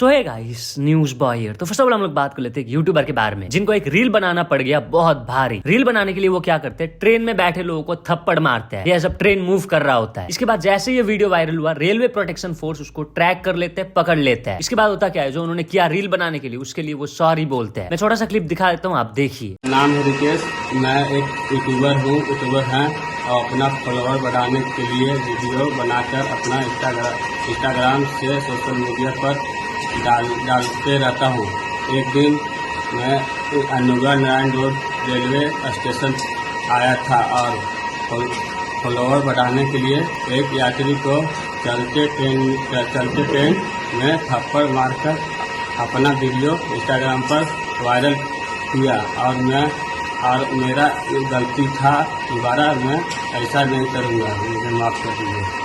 सो है guys, news boy here. तो first of all हम लोग बात कर लेते हैं यूट्यूबर के बारे में जिनको एक रील बनाना पड़ गया बहुत भारी। रील बनाने के लिए वो क्या करते हैं, ट्रेन में बैठे लोगों को थप्पड़ मारते हैं, ये सब ट्रेन मूव कर रहा होता है। इसके बाद जैसे ये वीडियो वायरल हुआ, रेलवे प्रोटेक्शन फोर्स उसको ट्रैक कर लेते हैं, पकड़ लेते हैं। इसके बाद होता क्या है, जो उन्होंने किया रील बनाने के लिए, उसके लिए वो सॉरी बोलते हैं। मैं छोटा सा क्लिप दिखा देता हूँ, आप देखिए। नाम है रिकेश, मैं एक यूट्यूबर हूँ। यूट्यूबर है और अपना फॉलोअर बढ़ाने के लिए वीडियो बनाकर अपना इंस्टाग्राम से सोशल मीडिया पर डालते रहता हूँ। एक दिन मैं Anuga Narayan road railway station आया था और फॉलोअर बढ़ाने के लिए एक यात्री को चलते ट्रेन में थप्पड़ मारकर अपना वीडियो इंस्टाग्राम पर वायरल किया और मेरा गलती था। दोबारा मैं ऐसा नहीं करूँगा, मुझे माफ कर दीजिए।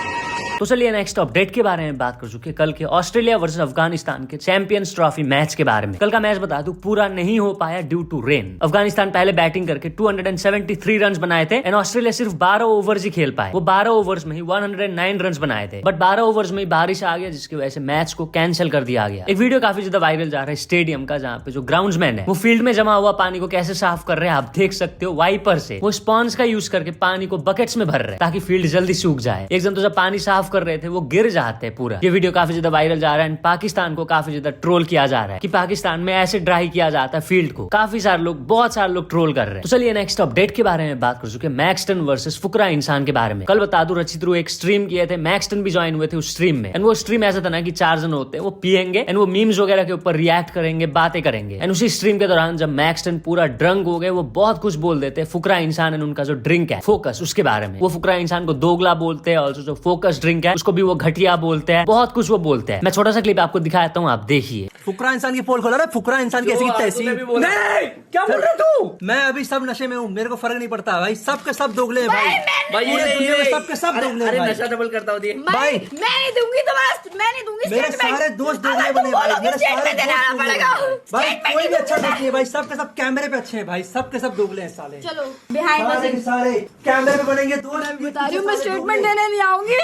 तो चलिए नेक्स्ट अपडेट के बारे में बात कर चुके हैं, कल के ऑस्ट्रेलिया वर्सेस अफगानिस्तान के चैंपियंस ट्रॉफी मैच के बारे में। कल का मैच बता दूं पूरा नहीं हो पाया ड्यू टू रेन। अफगानिस्तान पहले बैटिंग करके 273 रन बनाए थे एंड ऑस्ट्रेलिया सिर्फ 12 ओवर्स ही खेल पाए। वो 12 ओवर्स में ही 109 रन बनाए थे, बट 12 ओवर्स में ही बारिश आ गया जिसकी वजह से मैच को कैंसिल कर दिया गया। एक वीडियो काफी ज्यादा वायरल जा रहा है स्टेडियम का, जहाँ पे जो ग्राउंड्समैन है वो फील्ड में जमा हुआ पानी को कैसे साफ कर रहे हैं आप देख सकते हो। वाइपर से वो स्पॉन्ज का यूज करके पानी को बकेट्स में भर रहे हैं ताकि फील्ड जल्दी सूख जाए। एक जन तो जब पानी साफ कर रहे थे वो गिर जाते हैं पूरा। ये वीडियो काफी ज्यादा वायरल जा रहा है। पाकिस्तान को काफी ज्यादा ट्रोल किया जा रहा है कि पाकिस्तान में ऐसे ड्राई किया जाता है फील्ड को। काफी सारे लोग, बहुत सारे लोग ट्रोल कर रहे हैं। तो चलिए नेक्स्ट अपडेट के बारे में बात कर चुके हैं, मैक्सटन वर्सेस फुकरा इंसान के बारे में। कल बता दूं रचित रू एक स्ट्रीम किए थे, मैक्सटन भी ज्वाइन हुए थे उस स्ट्रीम में। एंड वो स्ट्रीम ऐसा था ना कि 4 जन होते हैं, वो पियेंगे एंड वो मीम्स वगैरह के ऊपर रिएक्ट करेंगे, बातें करेंगे। एंड उसी स्ट्रीम के दौरान जब मैक्सटन पूरा ड्रंक हो गए, वो बहुत कुछ बोल देते हैं फुकरा इंसान एंड उनका जो ड्रिंक है फोकस, उसके बारे में। वो फुकरा इंसान को दोगला बोलते हैं, ऑल्सो जो फोकस ड्रिंक है उसको भी वो घटिया बोलते हैं, बहुत कुछ वो बोलते हैं। मैं छोटा सा क्लिप आपको दिखाता हूँ, आप देखिए। फुकरा इंसान की पोल खोला रहा है, फुकरा इंसान की ऐसी की तैसी। नहीं, क्या बोल रहे तू? मैं अभी सब नशे में हूँ, मेरे को फर्क नहीं पड़ता भाई। सब के सब दोगले हैं भाई। भाई पूरे दुनिया में सब के सब दोगले हैं अरे भाई। नशा डबल करता होती है भाई मैं नहीं दूंगी तुम्हारा, मैं नहीं दूंगी। मेरे statement। सारे दोस्त दोगले अगर बने तुम भाई, बोलोगे मेरे सारे statement देना दोस्त दोगले पड़ेगा। हैं। भाई Statement कोई भी नहीं अच्छा दूंगी नहीं है भाई, सब के सब कैमरे पे अच्छे हैं भाई। सब के सब दोगले हैं साले। चलो बिहाइंड सारे के द सारे कैमरे पे बनेंगे दो। बता रही हूँ मैं स्टेटमेंट देने नहीं आऊंगी।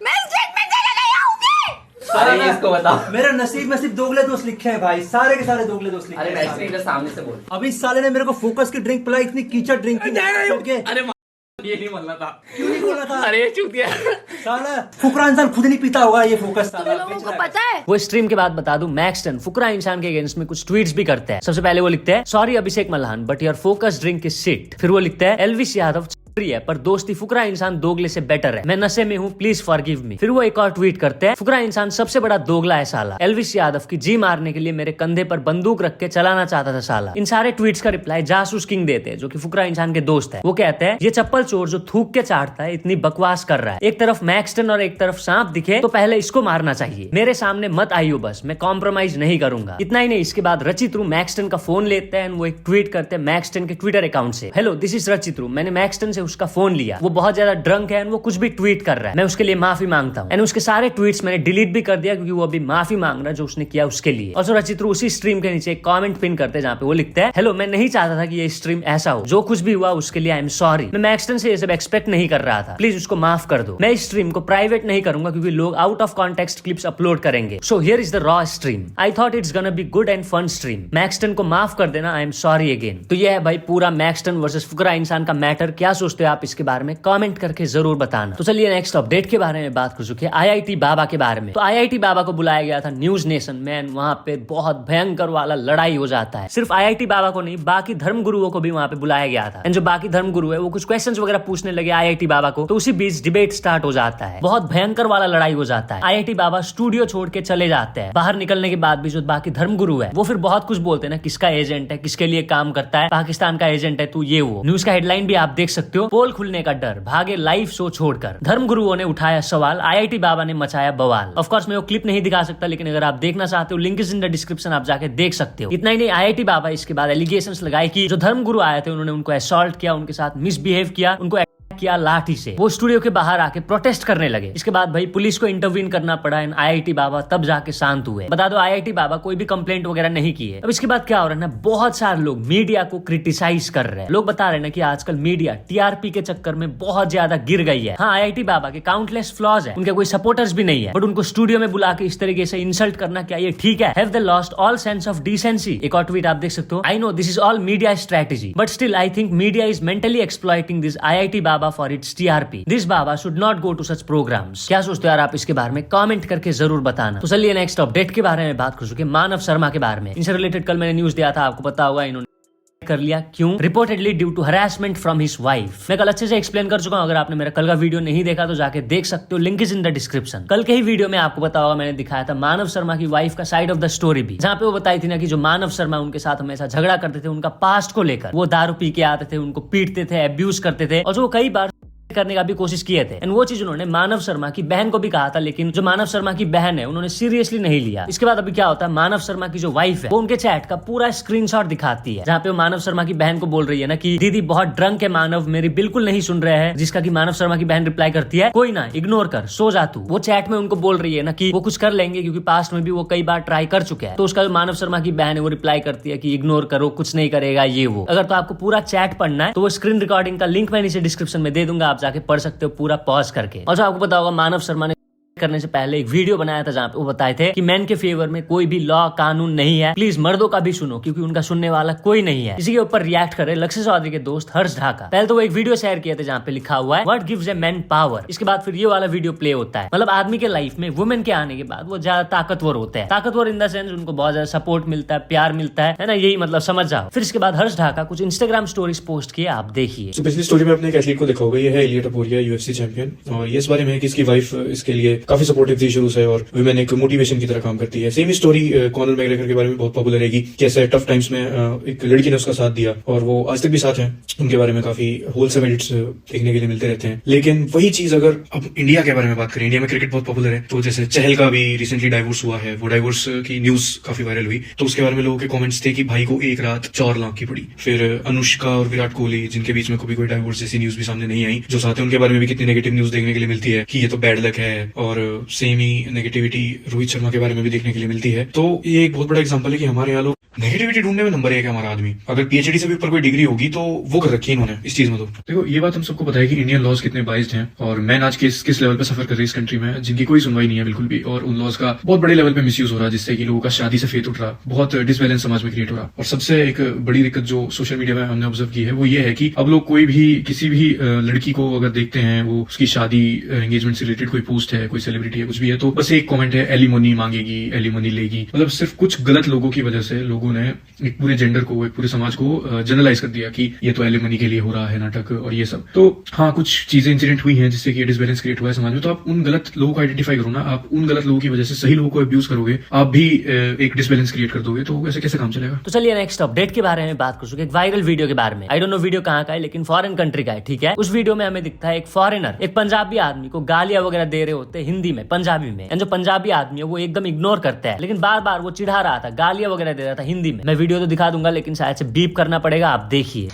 मैं स्टेटमेंट देने नहीं आऊंगी। अरे इसको बता। मेरा नसीब में सिर्फ दोगले दोस्त लिखे हैं भाई, सारे के सारे दोगले दोस्त लिखे अरे हैं मैक्स साले। इधर सामने से बोल। अभी इस साले ने मेरे को फोकस की ड्रिंक पिलाई, इतनी कीचड़ ड्रिंक की। अरे ये नहीं बोलना था। क्यों नहीं बोला था? अरे चूतिया। साला फुकरा इंसान खुद नहीं पीता होगा ये फोकस तुम साला। लोगों को पता है वो स्ट्रीम के बाद बता दूं, मैक्सटन फुकरा इंसान के अगेंस्ट में कुछ ट्वीट्स भी करते हैं। सबसे पहले वो लिखते हैं, sorry Abhishek Malhan but your focus drink is shit. फिर वो लिखते हैं, एलविस यादव है पर दोस्ती फुकरा इंसान दोगले से बेटर है, मैं नशे में हूँ प्लीज फॉरगिव मी। फिर वो एक और ट्वीट करते हैं, फुकरा इंसान सबसे बड़ा दोगला है साला, एलविस यादव की जी मारने के लिए मेरे कंधे पर बंदूक रख के चलाना चाहता था साला। इन सारे ट्वीट्स का रिप्लाई जासूस किंग देते हैं जो कि फुकरा इंसान के दोस्त है। वो कहते हैं, ये चप्पल चोर जो थूक के चाटता है इतनी बकवास कर रहा है, एक तरफ मैक्सटन और एक तरफ सांप दिखे तो पहले इसको मारना चाहिए, मेरे सामने मत आइयो बस, मैं कॉम्प्रोमाइज नहीं करूंगा। इतना ही नहीं, इसके बाद रचित रू मैक्सटन का फोन लेते हैं, वो एक ट्वीट करते हैं मैक्सटन के ट्विटर अकाउंट से, हेलो दिस इज रचित रू, मैंने मैक्सटन से उसका फोन लिया, वो बहुत ज्यादा ड्रंक है, वो कुछ भी ट्वीट कर रहा है, मैं उसके लिए माफी मांगता हूँ। उसके सारे ट्वीट्स मैंने डिलीट भी कर दिया क्योंकि वो अभी माफी मांग रहा है जो उसने किया उसके लिए। और रचित उसी स्ट्रीम के नीचे एक कमेंट पिन करते हैं जहाँ पे वो लिखते हैं, हेलो मैं नहीं चाहता था कि ये स्ट्रीम ऐसा हो, जो कुछ भी हुआ उसके लिए आई एम सॉरी, मैं मैक्सटन से ये सब एक्सपेक्ट नहीं कर रहा था, प्लीज उसको माफ कर दो। मैं इस स्ट्रीम को प्राइवेट नहीं करूंगा क्योंकि लोग out of context clips upload करेंगे, so here is the raw stream, I thought it's gonna be good and fun stream, Maxton को माफ कर देना, आई एम सॉरी अगेन। तो ये है भाई पूरा मैक्सटन वर्सेस फुकरा इंसान का मैटर। क्या सोचते हो आप इसके बारे में, कमेंट करके जरूर बताना। तो चलिए नेक्स्ट अपडेट के बारे में बात कर चुके हैं, आईआईटी बाबा के बारे में। तो आईआईटी बाबा को बुलाया गया था न्यूज नेशन में, वहां पे बहुत भयंकर वाला लड़ाई हो जाता है। सिर्फ आईआईटी बाबा को नहीं, बाकी धर्म गुरुओं को भी वहां पे बुलाया गया था। एंड जो बाकी धर्म गुरु है वो कुछ क्वेश्चंस वगैरह पूछने लगे आईआईटी बाबा को, तो उसी बीच डिबेट स्टार्ट हो जाता है, बहुत भयंकर वाला लड़ाई हो जाता है। आईआईटी बाबा स्टूडियो छोड़ के चले जाते हैं। बाहर निकलने के बाद भी जो बाकी धर्म गुरु है वो फिर बहुत कुछ बोलते हैं ना, किसका एजेंट है, किसके लिए काम करता है, पाकिस्तान का एजेंट है तू, ये वो। न्यूज का हेडलाइन भी आप देख सकते हो, पोल खुलने का डर, भागे लाइव शो छोड़कर। धर्म गुरुओं ने उठाया सवाल, आईआईटी बाबा ने मचाया बवाल। ऑफ कोर्स मैं वो क्लिप नहीं दिखा सकता, लेकिन अगर आप देखना चाहते हो link is in the description, आप जाके देख सकते हो। इतना ही नहीं, आईआईटी बाबा इसके बाद एलिगेशंस लगाए कि जो धर्म गुरु आए थे उन्होंने उनको असॉल्ट किया, उनके साथ मिसबिहेव किया, उनको किया लाठी से। वो स्टूडियो के बाहर आके प्रोटेस्ट करने लगे। इसके बाद भाई पुलिस को इंटरवीन करना पड़ा एंड IIT बाबा तब जाके शांत हुए। बता दो IIT बाबा कोई भी कंप्लेंट वगैरह नहीं की है। अब इसके बाद क्या हो रहा है ना, बहुत सारे लोग मीडिया को क्रिटिसाइज कर रहे हैं। लोग बता रहे हैं ना कि आजकल मीडिया TRP के चक्कर में बहुत ज्यादा गिर गई है। हाँ, IIT बाबा के काउंटलेस फ्लॉज है, उनके कोई सपोर्टर्स भी नहीं है, बट उनको स्टूडियो में बुला के इस तरीके से इंसल्ट करना क्या ये ठीक है? Have they lost all sense of decency? एक और ट्वीट आप देख सकते हो। I know this is all media strategy, but still I think media is mentally exploiting this IIT बाबा फॉर इट्स TRP. दिस बाबा should not go to such programmes. क्या सोचते हो यार आप इसके बारे में? कमेंट करके जरूर बताना। तो चलिए नेक्स्ट अपडेट के बारे में बात कर चुके मानव शर्मा के बारे में। इनसे रिलेटेड कल मैंने न्यूज दिया था, आपको पता होगा, इन्होंने कर लिया। क्यों? Reportedly due to harassment from his wife. मैं कल अच्छे से एक्सप्लेन कर चुका हूं। अगर आपने मेरा कल का वीडियो नहीं देखा तो जाके देख सकते हो, link is in the description. कल के ही वीडियो में आपको पता होगा मैंने दिखाया था मानव शर्मा की वाइफ का साइड ऑफ द स्टोरी भी, जहां पे वो बताई थी ना कि जो मानव शर्मा उनके साथ हमेशा झगड़ा करते थे उनका पास्ट को लेकर। वो दारू पी के आते थे, उनको पीटते थे, अब्यूज करते थे, और जो कई बार करने का भी कोशिश किए थे। एंड वो चीज उन्होंने मानव शर्मा की बहन को भी कहा था, लेकिन जो मानव शर्मा की बहन है उन्होंने सीरियसली नहीं लिया। इसके बाद अभी क्या होता है, मानव शर्मा की जो वाइफ है वो उनके चैट का पूरा स्क्रीनशॉट दिखाती है, जहाँ पे वो मानव शर्मा की बहन को बोल रही है ना कि दीदी बहुत ड्रंक है मानव, मेरी बिल्कुल नहीं सुन रहे हैं। जिसका कि मानव शर्मा की बहन रिप्लाई करती है, कोई ना, इग्नोर कर, सो जा तू। वो चैट में उनको बोल रही है ना कि वो कुछ कर लेंगे, क्योंकि पास्ट में भी वो कई बार ट्राई कर चुके हैं। तो उसका जो मानव शर्मा की बहन है वो रिप्लाई करती है कि इग्नोर करो, कुछ नहीं करेगा ये वो। अगर तो आपको पूरा चैट पढ़ना है तो वो स्क्रीन रिकॉर्डिंग का लिंक मैं नीचे डिस्क्रिप्शन में दे दूंगा, आप जाके पढ़ सकते हो पूरा पॉज करके। और जो आपको पता होगा मानव शर्मा ने करने से पहले एक वीडियो बनाया था जहाँ पे वो बताए थे कि मैन के फेवर में कोई भी लॉ कानून नहीं है, प्लीज मर्दों का भी सुनो, क्योंकि उनका सुनने वाला कोई नहीं है। इसी के ऊपर रिएक्ट करे लक्ष्य चौधरी के दोस्त हर्ष ढाका। पहले तो वो एक वीडियो शेयर किए थे जहाँ पे लिखा हुआ है what gives a man power. इसके बाद फिर ये वाला वीडियो प्ले होता है। मतलब आदमी के लाइफ में वुमेन के आने के बाद वो ज्यादा ताकतवर होते हैं। ताकतवर इन द सेंस उनको बहुत ज्यादा सपोर्ट मिलता है, प्यार मिलता है ना, यही मतलब समझ जाओ। फिर इसके बाद हर्ष ढाका कुछ इंस्टाग्राम स्टोरीज पोस्ट किए, आप देखिए। तो पिछली स्टोरी में अपने एक एथलीट को देखा होगा, ये है इलिया टपोरिया, UFC चैंपियन। और ये इस बारे में है कि इसकी वाइफ इसके लिए काफी सपोर्टिव थी शुरू से, और वुमेन एक मोटिवेशन की तरह काम करती है। सेम ही स्टोरी कॉनर मैग्रेगर के बारे में बहुत पॉपुलर रहेगी, कैसे टफ टाइम्स में एक लड़की ने उसका साथ दिया, और वो आज तक भी साथ है। उनके बारे में काफी होलसम एडिट्स देखने के लिए मिलते रहते हैं। लेकिन वही चीज अगर अब इंडिया के बारे में बात करें, इंडिया में क्रिकेट बहुत पॉपुलर है, तो जैसे चहल का भी रिसेंटली डाइवोर्स हुआ है, वो डाइवोर्स की न्यूज काफी वायरल हुई, तो उसके बारे में लोगों के कमेंट्स थे कि भाई को एक रात 4 लाख की पड़ी। फिर अनुष्का और विराट कोहली, जिनके बीच में कभी कोई डाइवोर्स जैसी न्यूज भी सामने नहीं आई, जो साथ है उनके बारे में भी कितनी नेगेटिव न्यूज देखने के लिए मिलती है कि ये तो बैड लक है। और सेम ही नेगेटिविटी रोहित शर्मा के बारे में भी देखने के लिए मिलती है। तो ये एक बहुत बड़ा एग्जांपल है कि हमारे यहाँ लोग नेगेटिविटी ढूंढने में नंबर 1 है हमारा आदमी। अगर PhD से भी ऊपर कोई डिग्री होगी तो वो कर रखी है इन्होंने इस चीज में। तो देखो, ये बात हम सबको पता है कि इंडियन लॉज कितने बाइज्ड हैं, और मैन आज किस लेवल पे सफर कर रही है इस कंट्री में, जिनकी कोई सुनवाई नहीं है बिल्कुल भी, और उन लॉज का बहुत बड़े लेवल पे मिसयूज हो रहा है, जिससे कि लोगों का शादी से फेथ उठ रहा, बहुत डिसबैलेंस समाज में क्रिएट हो रहा। और सबसे एक बड़ी दिक्कत जो सोशल मीडिया में हमने ऑब्जर्व की है वो ये है कि अब लोग कोई भी किसी भी लड़की को अगर देखते हैं, वो उसकी शादी एंगेजमेंट से रिलेटेड कोई पोस्ट है, कोई सेलिब्रिटी है, कुछ भी है, तो बस एक कमेंट है एलिमनी मांगेगी, एलिमनी लेगी। मतलब सिर्फ कुछ गलत लोगों की वजह से लोगों ने एक पूरे जेंडर को, एक पूरे समाज को जनरलाइज कर दिया कि ये तो एलिमनी के लिए हो रहा है नाटक और ये सब। तो हाँ, कुछ चीजें इंसिडेंट हुई हैं जिससे कि डिसबैलेंस क्रिएट हुआ है समाज में। तो आप उन गलत लोगों को आइडेंटिफाई करो ना, आप उन गलत लोगों की वजह से सही लोगों को अब्यूज करोगे, आप भी एक डिसबैलेंस क्रिएट कर दोगे, तो ऐसे कैसे काम चलेगा। तो चलिए नेक्स्ट अपडेट के बारे में बात कर चुके, एक वायरल वीडियो के बारे में। आई डोंट नो वीडियो कहाँ का है, लेकिन फॉरेन कंट्री का है, ठीक है। उस वीडियो में हमें दिखता है एक फॉरेनर एक पंजाबी आदमी को गालियां वगैरह दे रहे होते हैं हिंदी में, पंजाबी में। जो पंजाबी आदमी है वो एकदम इग्नोर करता है, लेकिन बार बार वो चिढ़ा रहा था, गालियां वगैरह दे रहा था हिंदी में। मैं वीडियो तो दिखा दूंगा, लेकिन शायद से बीप करना पड़ेगा, आप देखिए।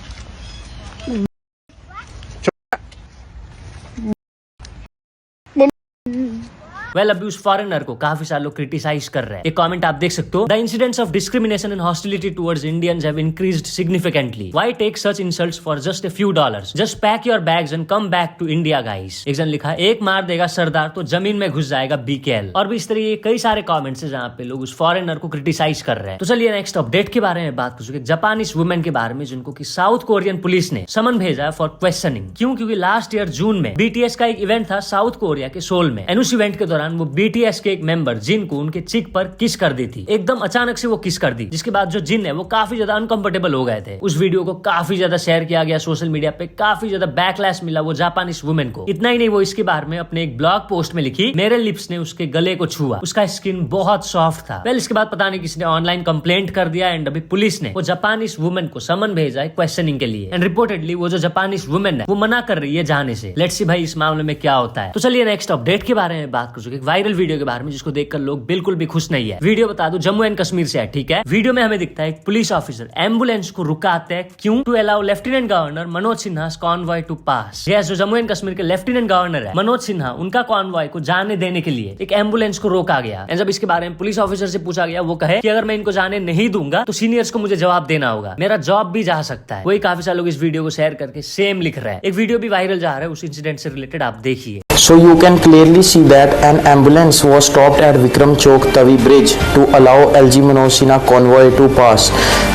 वेल, अभी उस फॉरेनर को काफी सारे लोग क्रिटिसाइज कर रहे हैं। एक कमेंट आप देख सकते हो, the incidents of discrimination and hostility towards Indians have increased significantly. Why take such insults for just a few dollars? Just pack your bags and come back to India guys. एक जन लिखा, एक मार देगा सरदार तो जमीन में घुस जाएगा BKL। और भी इस तरह कई सारे कमेंट्स है जहाँ पे लोग उस फॉरेनर को क्रिटिसाइज कर रहे हैं। तो चलिए नेक्स्ट अपडेट के बारे में बात कर चुके, जापानीज वुमेन के बारे में, जिनको की साउथ कोरियन पुलिस ने समन भेजा है फॉर क्वेश्चनिंग। क्यों? क्योंकि लास्ट ईयर जून में BTS का एक इवेंट था साउथ कोरिया के सोल में, एंड उस इवेंट के दौरान वो BTS के एक मेंबर जिन को उनके चिक पर किस कर दी थी। एकदम अचानक से वो किस कर दी, जिसके बाद जो जिन है वो काफी ज्यादा अनकंफर्टेबल हो गए थे। उस वीडियो को काफी ज्यादा शेयर किया गया सोशल मीडिया पे, काफी ज्यादा बैकलैश मिला वो जापानीज वुमेन को। इतना ही नहीं, वो इसके बारे में अपने एक ब्लॉग पोस्ट में लिखी, मेरे लिप्स ने उसके गले को छुआ, उसका स्किन बहुत सॉफ्ट था। वेल, इसके बाद पता नहीं किसने ऑनलाइन कंप्लेंट कर दिया, एंड अभी पुलिस ने वो जापानीज वुमेन को समन भेजा है क्वेश्चनिंग के लिए। एंड रिपोर्टेडली वो जो जापानीज वुमेन है वो मना कर रही है जाने से। लेट्स सी भाई इस मामले में क्या होता है। तो चलिए नेक्स्ट अपडेट के बारे में बात कर चुके एक वायरल वीडियो के बारे में जिसको देखकर लोग बिल्कुल भी खुश नहीं है। वीडियो बता दूं जम्मू एंड कश्मीर से है, ठीक है। वीडियो में हमें दिखता है एक पुलिस ऑफिसर एम्बुलेंस को रुकाते हैं, क्यों? To allow lieutenant governor Manoj Sinha convoy to pass. जो जम्मू एंड कश्मीर के लेफ्टिनेंट गवर्नर है मनोज सिन्हा, उनका कॉन्वॉय को जाने देने के लिए एक एम्बुलेंस को रोका गया। एंड जब इसके बारे में पुलिस ऑफिसर से पूछा गया, वो कहे कि अगर मैं इनको जाने नहीं दूंगा तो सीनियर्स को मुझे जवाब देना होगा, मेरा जॉब भी जा सकता है। वही काफी सारे लोग इस वीडियो को शेयर करके सेम लिख रहे हैं। एक वीडियो भी वायरल जा रहा है उस इंसिडेंट से रिलेटेड, आप देखिए। So you can clearly see that an ambulance was stopped at Vikram Chowk Tavi Bridge to allow LG Manoj Sinha convoy to pass.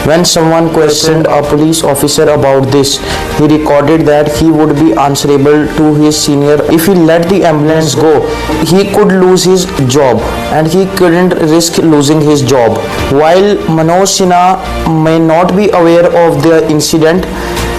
When someone questioned a police officer about this, he recorded that he would be answerable to his senior. If he let the ambulance go, he could lose his job and he couldn't risk losing his job. While Manoj Sinha may not be aware of the incident,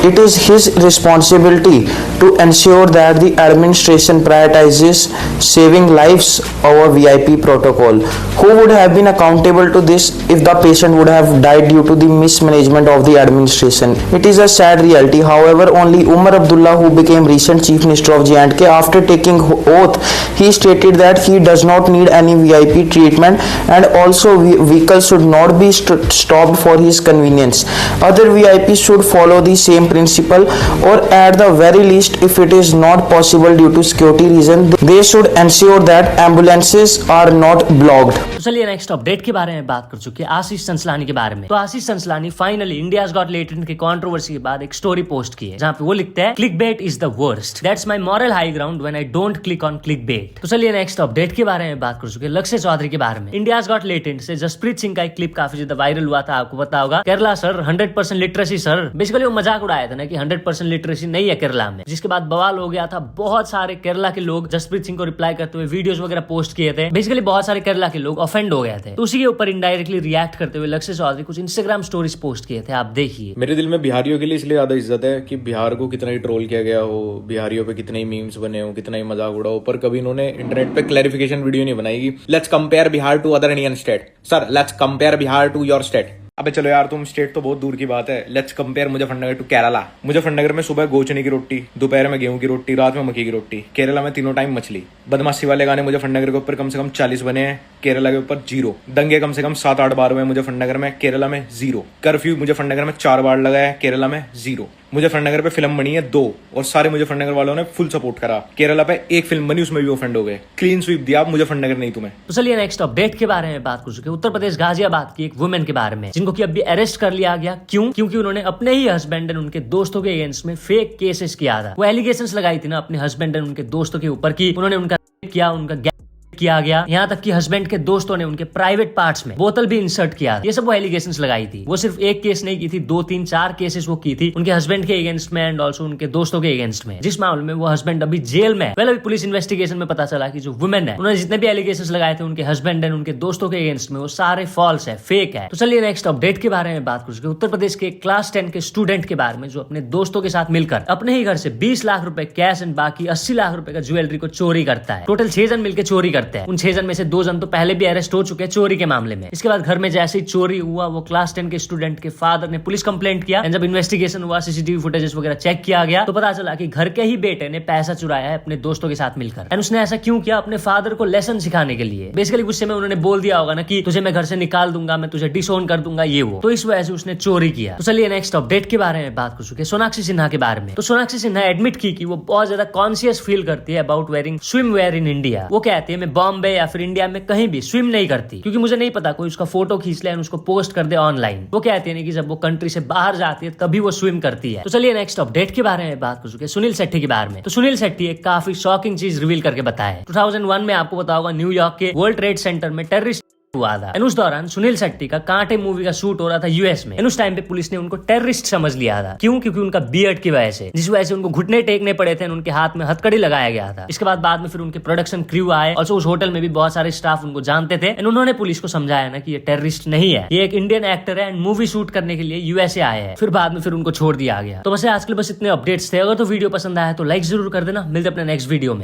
it is his responsibility to ensure that the administration prioritizes saving lives over VIP protocol. Who would have been accountable to this if the patient would have died due to the mismanagement of the administration? It is a sad reality. However, only Umar Abdullah, who became recent Chief Minister of J&K, after taking oath, he stated that he does not need any VIP treatment and also vehicles should not be stopped for his convenience. Other VIPs should follow the same principle, or at the very least, if it is not possible due to security reason, they should ensure that ambulances are not blocked. तो चलिए next update के बारे में बात कर चुके हैं आशीष संसलानी के बारे में। तो आशीष संसलानी फाइनली इंडियाज गॉट लेटेंट की कंट्रोवर्सी के बाद एक स्टोरी पोस्ट की है जहाँ पे वो लिखते हैं clickbait is the worst, that's my moral high ground when I don't click on clickbait. तो चलिए नेक्स्ट अपडेट के बारे में बात कर चुके हैं लक्ष्य चौधरी के बारे में। इंडियाज गॉट लेटेंट से जसप्रीत सिंह का एक क्लिप काफी ज्यादा वायरल हुआ था, आपको पता होगा। Kerala sir 100% literacy sir, basically वो मजाक उड़ाया था ना कि 100% लिटरेसी नहीं है केरला में, जिसके बाद बवाल हो गया था। बहुत सारे केरला के लोग जसप्रीत सिंह को रिप्लाई करते हुए वीडियोस वगैरह पोस्ट किए थे। बेसिकली बहुत सारे केरला के लोग ऑफेंड हो गए थे। तो उसी के ऊपर इनडायरेक्टली रिएक्ट करते हुए लक्ष्य चौधरी कुछ इंस्टाग्राम स्टोरीज पोस्ट किए थे, आप देखिए। मेरे दिल में बिहारियों के लिए इसलिए ज्यादा इज्जत है कि बिहार को कितना ही ट्रोल किया गया हो, बिहारियों पे कितने ही मीम्स बने हो, कितना ही मजाक उड़ा हो, पर कभी इन्होंने इंटरनेट पे क्लैरिफिकेशन वीडियो नहीं बनाई। Let's compare Bihar to other Indian state. Sir let's compare Bihar to your state. अबे चलो यार, तुम स्टेट तो बहुत दूर की बात है। Let's compare Muzaffarnagar to Kerala. Muzaffarnagar में सुबह गोचने की रोटी, दोपहर में गेहूं की रोटी, रात में मक्की की रोटी। केरला में तीनों टाइम मछली। बदमाशी वाले गाने मुजफ्फरनगर के ऊपर कम से कम 40 बने हैं, केरला के ऊपर 0। दंगे कम से कम 7-8 बार हुए मुजफ्फरनगर में, केरला में 0। कर्फ्यू मुजफ्फरनगर में 4 बार लगा है, केरला में 0। मुजफ्फरनगर पे फिल्म बनी है 2 और सारे मुजफ्फरनगर वालों ने फुल सपोर्ट करा। केरला पे एक फिल्म बनी, उसमें भी ऑफेंड हो गए। क्लीन स्वीप दिया आप, मुजफ्फरनगर नहीं तुम्हें। तो चलिए नेक्स्ट अपडेट के बारे में बात कर चुके उत्तर प्रदेश गाजियाबाद की एक वुमेन के बारे में, जिनको कि अभी अरेस्ट कर लिया गया। क्यों? क्योंकि उन्होंने अपने ही हस्बैंड एंड उनके दोस्तों के अगेंस्ट में फेक केसेस किया था। वो एलिगेशंस लगाई थी ना अपने हस्बैंड एंड उनके दोस्तों के ऊपर की उन्होंने उनका किया, उनका किया गया, यहाँ तक कि हस्बैंड के दोस्तों ने उनके प्राइवेट पार्ट्स में बोतल भी इंसर्ट किया। ये सब वो एलिगेशंस लगाई थी। वो सिर्फ एक केस नहीं की थी, 2-3-4 केसेस वो की थी उनके हस्बैंड के अगेंस्ट में एंड ऑल्सो उनके दोस्तों के अगेंस्ट में, जिस मामले में वो हस्बैंड अभी जेल में है। अभी पुलिस इन्वेस्टिगेशन में पता चला कि जो वुमेन है उन्होंने जितने भी एलिगेशंस लगाए थे उनके हस्बैंड एंड उनके दोस्तों के अगेंस्ट में, वो सारे फॉल्स है, फेक है। तो चलिए नेक्स्ट अपडेट के बारे में बात कर चुके उत्तर प्रदेश के क्लास 10 के स्टूडेंट के बारे में, जो अपने दोस्तों के साथ मिलकर अपने ही घर से 20 लाख रुपए कैश एंड बाकी 80 लाख रुपए का ज्वेलरी को चोरी करता है। टोटल 6 जन मिलकर चोरी करते हैं। उन 6 जन में से 2 जन तो पहले भी अरेस्ट हो चुके हैं चोरी के मामले में। इसके बाद घर में जैसे ही चोरी हुआ, वो क्लास 10 के स्टूडेंट के फादर ने पुलिस कंप्लेंट किया। जब इन्वेस्टिगेशन हुआ, सीसीटीवी फुटेजेस वगैरह चेक किया गया, तो पता चला कि घर के ही बेटे ने पैसा चुराया है अपने दोस्तों के साथ मिलकर। एंड उसने ऐसा क्यों किया? अपने फादर को लेसन सिखाने के लिए। बेसिकली गुस्से में उन्होंने बोल दिया होगा ना कि तुझे मैं घर से निकाल दूंगा, मैं तुझे डिसोन कर दूंगा, ये वो। तो इस वजह से उसने चोरी किया। तो चलिए नेक्स्ट अपडेट के बारे में बात कर चुके सोनाक्षी सिन्हा के बारे में। तो सोनाक्षी सिन्हा एडमिट की कि वो बहुत ज्यादा कॉन्शियस फील करती है about wearing swimwear in India. वो कहती है मैं बॉम्बे या फिर इंडिया में कहीं भी स्विम नहीं करती, क्योंकि मुझे नहीं पता कोई उसका फोटो खींच ले और उसको पोस्ट कर दे ऑनलाइन। वो कहती है कि जब वो कंट्री से बाहर जाती है तभी वो स्विम करती है। तो चलिए नेक्स्ट अपडेट के बारे में बात कर चुके सुनील शेट्टी के बारे में। तो सुनील शेट्टी एक काफी शॉकिंग चीज रिवील करके बताया। 2001 में आपको पता होगा न्यूयॉर्क के वर्ल्ड ट्रेड सेंटर में टेररिस्ट हुआ था। उस दौरान सुनील शेट्टी का कांटे मूवी का शूट हो रहा था यूएस में। उस टाइम पे पुलिस ने उनको टेररिस्ट समझ लिया था। क्यों? क्योंकि उनका बियर्ड की वजह से, जिस वजह से उनको घुटने टेकने पड़े थे, उनके हाथ में हथकड़ी लगाया गया था। इसके बाद में फिर उनके प्रोडक्शन क्रू आए और उस होटल में भी बहुत सारे स्टाफ उनको जानते थे। उन्होंने पुलिस को समझाया ना कि ये टेररिस्ट नहीं है, ये एक इंडियन एक्टर है एंड मूवी शूट करने के लिए यूएसए आए हैं। फिर बाद में फिर उनको छोड़ दिया गया। तो बस आज के लिए बस इतने अपडेट्स थे। अगर तो वीडियो पसंद आया तो लाइक जरूर कर देना। मिलते अपने नेक्स्ट वीडियो में।